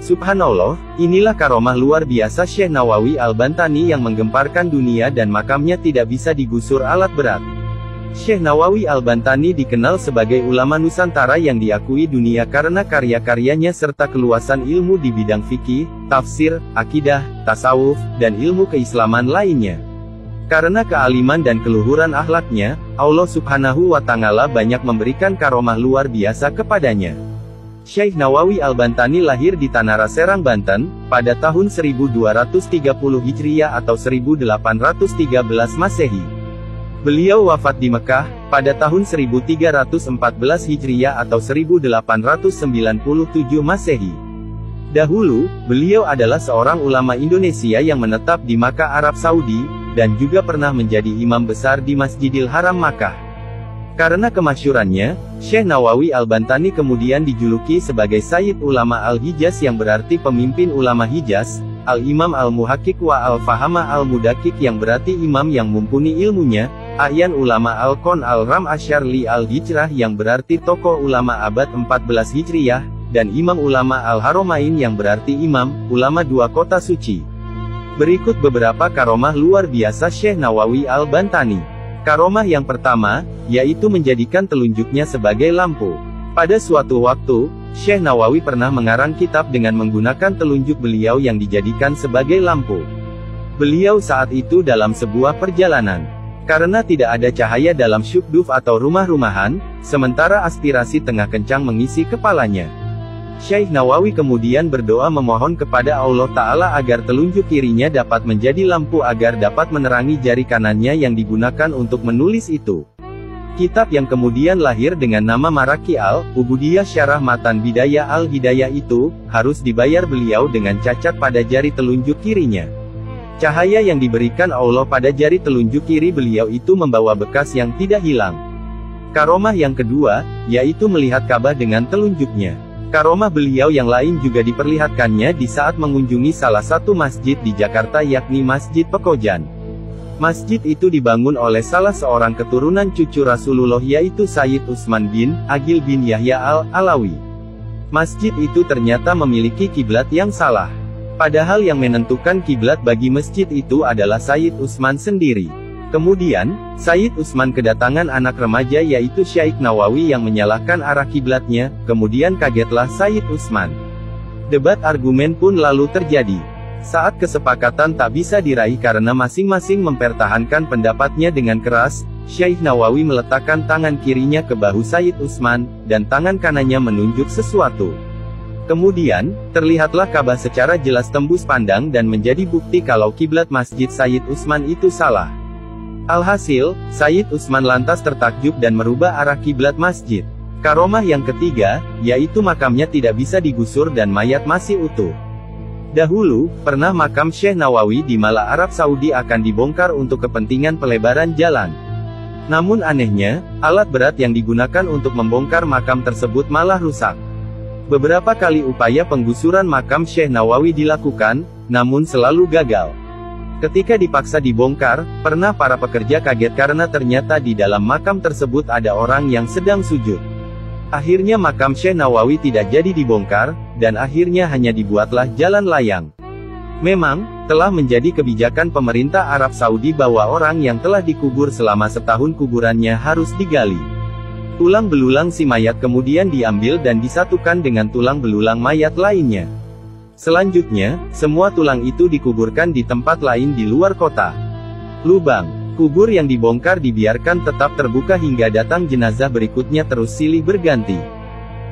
Subhanallah, inilah karomah luar biasa Syekh Nawawi Al-Bantani yang menggemparkan dunia dan makamnya tidak bisa digusur alat berat. Syekh Nawawi Al-Bantani dikenal sebagai ulama Nusantara yang diakui dunia karena karya-karyanya serta keluasan ilmu di bidang fikih, tafsir, akidah, tasawuf, dan ilmu keislaman lainnya. Karena kealiman dan keluhuran akhlaknya, Allah Subhanahu wa Ta'ala banyak memberikan karomah luar biasa kepadanya. Syekh Nawawi Al-Bantani lahir di Tanara Serang, Banten, pada tahun 1230 Hijriah atau 1813 Masehi. Beliau wafat di Mekah, pada tahun 1314 Hijriah atau 1897 Masehi. Dahulu, beliau adalah seorang ulama Indonesia yang menetap di Makkah, Arab Saudi, dan juga pernah menjadi imam besar di Masjidil Haram Makkah. Karena kemasyhurannya, Syekh Nawawi Al-Bantani kemudian dijuluki sebagai Sayyid Ulama Al-Hijaz yang berarti pemimpin ulama Hijaz, Al-Imam Al-Muhakkik wa Al-Fahama Al-Mudakik yang berarti imam yang mumpuni ilmunya, A'yan Ulama Al-Qon Al-Ram Asyarli Al-Hijrah yang berarti tokoh ulama abad 14 Hijriyah, dan Imam Ulama Al-Haromain yang berarti imam, ulama dua kota suci. Berikut beberapa karomah luar biasa Syekh Nawawi Al-Bantani. Karomah yang pertama, yaitu menjadikan telunjuknya sebagai lampu. Pada suatu waktu, Syekh Nawawi pernah mengarang kitab dengan menggunakan telunjuk beliau yang dijadikan sebagai lampu. Beliau saat itu dalam sebuah perjalanan. Karena tidak ada cahaya dalam syukduf atau rumah-rumahan, sementara aspirasi tengah kencang mengisi kepalanya. Syekh Nawawi kemudian berdoa memohon kepada Allah Ta'ala agar telunjuk kirinya dapat menjadi lampu agar dapat menerangi jari kanannya yang digunakan untuk menulis itu. Kitab yang kemudian lahir dengan nama Maraki Al-Ubudiyah Syarah Matan Bidayah Al-Hidayah itu, harus dibayar beliau dengan cacat pada jari telunjuk kirinya. Cahaya yang diberikan Allah pada jari telunjuk kiri beliau itu membawa bekas yang tidak hilang. Karomah yang kedua, yaitu melihat Ka'bah dengan telunjuknya. Karomah beliau yang lain juga diperlihatkannya di saat mengunjungi salah satu masjid di Jakarta yakni Masjid Pekojan. Masjid itu dibangun oleh salah seorang keturunan cucu Rasulullah yaitu Sayyid Utsman bin Agil bin Yahya Al-Alawi. Masjid itu ternyata memiliki kiblat yang salah. Padahal yang menentukan kiblat bagi masjid itu adalah Sayyid Utsman sendiri. Kemudian, Sayyid Utsman kedatangan anak remaja yaitu Syekh Nawawi yang menyalahkan arah kiblatnya, kemudian kagetlah Sayyid Utsman. Debat argumen pun lalu terjadi. Saat kesepakatan tak bisa diraih karena masing-masing mempertahankan pendapatnya dengan keras, Syekh Nawawi meletakkan tangan kirinya ke bahu Sayyid Utsman, dan tangan kanannya menunjuk sesuatu. Kemudian, terlihatlah Ka'bah secara jelas tembus pandang dan menjadi bukti kalau kiblat Masjid Sayyid Utsman itu salah. Alhasil, Sayyid Utsman lantas tertakjub dan merubah arah kiblat masjid. Karomah yang ketiga, yaitu makamnya tidak bisa digusur dan mayat masih utuh. Dahulu, pernah makam Syekh Nawawi di Malak, Arab Saudi akan dibongkar untuk kepentingan pelebaran jalan. Namun anehnya, alat berat yang digunakan untuk membongkar makam tersebut malah rusak. Beberapa kali upaya penggusuran makam Syekh Nawawi dilakukan, namun selalu gagal. Ketika dipaksa dibongkar, pernah para pekerja kaget karena ternyata di dalam makam tersebut ada orang yang sedang sujud. Akhirnya makam Syekh Nawawi tidak jadi dibongkar, dan akhirnya hanya dibuatlah jalan layang. Memang, telah menjadi kebijakan pemerintah Arab Saudi bahwa orang yang telah dikubur selama setahun kuburannya harus digali. Tulang belulang si mayat kemudian diambil dan disatukan dengan tulang belulang mayat lainnya. Selanjutnya, semua tulang itu dikuburkan di tempat lain di luar kota. Lubang kubur yang dibongkar dibiarkan tetap terbuka hingga datang jenazah berikutnya terus silih berganti.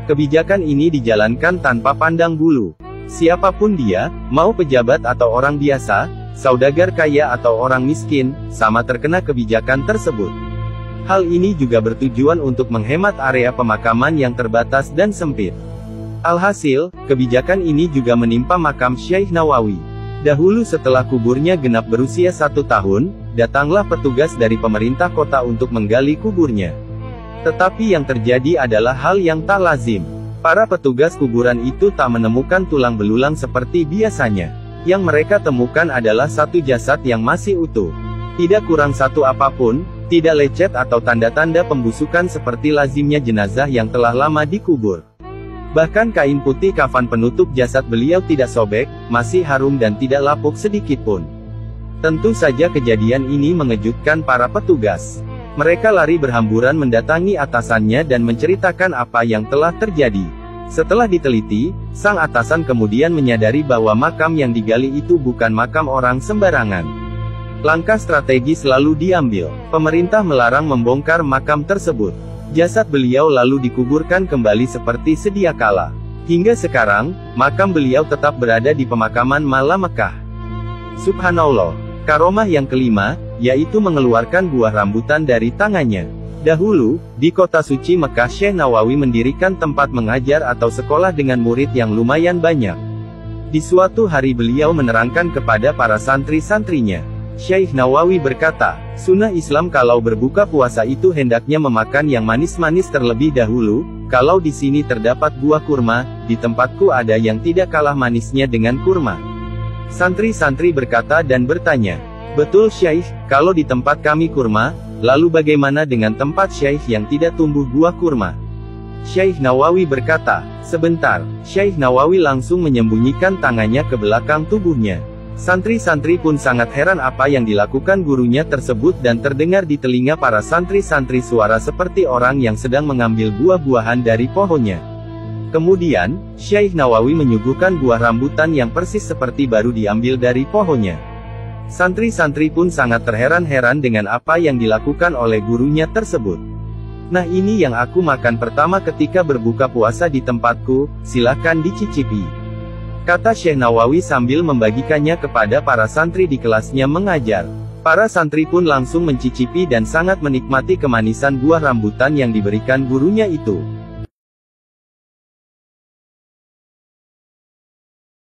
Kebijakan ini dijalankan tanpa pandang bulu. Siapapun dia, mau pejabat atau orang biasa, saudagar kaya atau orang miskin, sama terkena kebijakan tersebut. Hal ini juga bertujuan untuk menghemat area pemakaman yang terbatas dan sempit. Alhasil, kebijakan ini juga menimpa makam Syekh Nawawi. Dahulu setelah kuburnya genap berusia 1 tahun, datanglah petugas dari pemerintah kota untuk menggali kuburnya. Tetapi yang terjadi adalah hal yang tak lazim. Para petugas kuburan itu tak menemukan tulang belulang seperti biasanya. Yang mereka temukan adalah satu jasad yang masih utuh. Tidak kurang satu apapun, tidak lecet atau tanda-tanda pembusukan seperti lazimnya jenazah yang telah lama dikubur. Bahkan kain putih kafan penutup jasad beliau tidak sobek, masih harum dan tidak lapuk sedikit pun. Tentu saja kejadian ini mengejutkan para petugas. Mereka lari berhamburan mendatangi atasannya dan menceritakan apa yang telah terjadi. Setelah diteliti, sang atasan kemudian menyadari bahwa makam yang digali itu bukan makam orang sembarangan. Langkah strategis lalu diambil. Pemerintah melarang membongkar makam tersebut. Jasad beliau lalu dikuburkan kembali seperti sedia kala. Hingga sekarang, makam beliau tetap berada di pemakaman Mala Mekah. Subhanallah. Karomah yang kelima, yaitu mengeluarkan buah rambutan dari tangannya. Dahulu, di kota suci Mekah Syekh Nawawi mendirikan tempat mengajar atau sekolah dengan murid yang lumayan banyak. Di suatu hari beliau menerangkan kepada para santri-santrinya. Syekh Nawawi berkata, sunnah Islam kalau berbuka puasa itu hendaknya memakan yang manis-manis terlebih dahulu. Kalau di sini terdapat buah kurma, di tempatku ada yang tidak kalah manisnya dengan kurma. Santri-santri berkata dan bertanya, betul Syekh, kalau di tempat kami kurma, lalu bagaimana dengan tempat Syekh yang tidak tumbuh buah kurma? Syekh Nawawi berkata, sebentar. Syekh Nawawi langsung menyembunyikan tangannya ke belakang tubuhnya. Santri-santri pun sangat heran apa yang dilakukan gurunya tersebut dan terdengar di telinga para santri-santri suara seperti orang yang sedang mengambil buah-buahan dari pohonnya. Kemudian, Syekh Nawawi menyuguhkan buah rambutan yang persis seperti baru diambil dari pohonnya. Santri-santri pun sangat terheran-heran dengan apa yang dilakukan oleh gurunya tersebut. Nah ini yang aku makan pertama ketika berbuka puasa di tempatku, silahkan dicicipi. Kata Syekh Nawawi sambil membagikannya kepada para santri di kelasnya mengajar. Para santri pun langsung mencicipi dan sangat menikmati kemanisan buah rambutan yang diberikan gurunya itu.